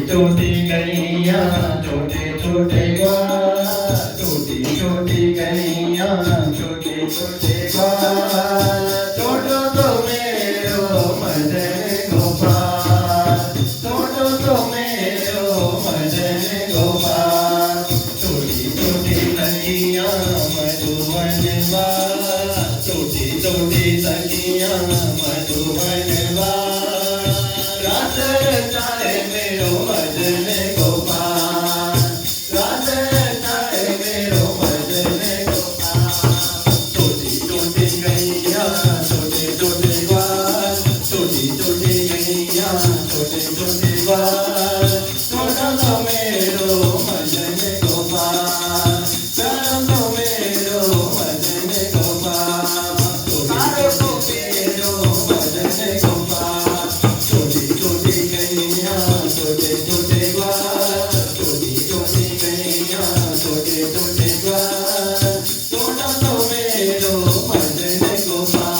छोटी गैया छोटे छोटे ग्वाल, छोटी छोटी गैया छोटे छोटे ग्वाल, छोटो तो मेरो मदन गोपाल, छोटो तो मेरो मदन गोपाल, छोटी छोटी गैया मधुवन वाल, छोटी छोटी सखिया मधुवन वाल, रात रचाए मेरो मदन गोपाल, रात रचाए मेरो मदन गोपाल, छोटी छोटी गैया छोटे छोटे ग्वाल, छोटी छोटी गैया छोटे छोटे ग्वाल, छोटा तो मेरो मदन गोपाल, छोटा तो मेरो मदन गोपाल, छोटा तो मेरो मदन गोपाल, छोटी छोटी गैया छोटे छोटे ग्वाल, छोटी छोटी गैया छोटे छोटे ग्वाल, छोटा तो मेरो मदन गोपाल।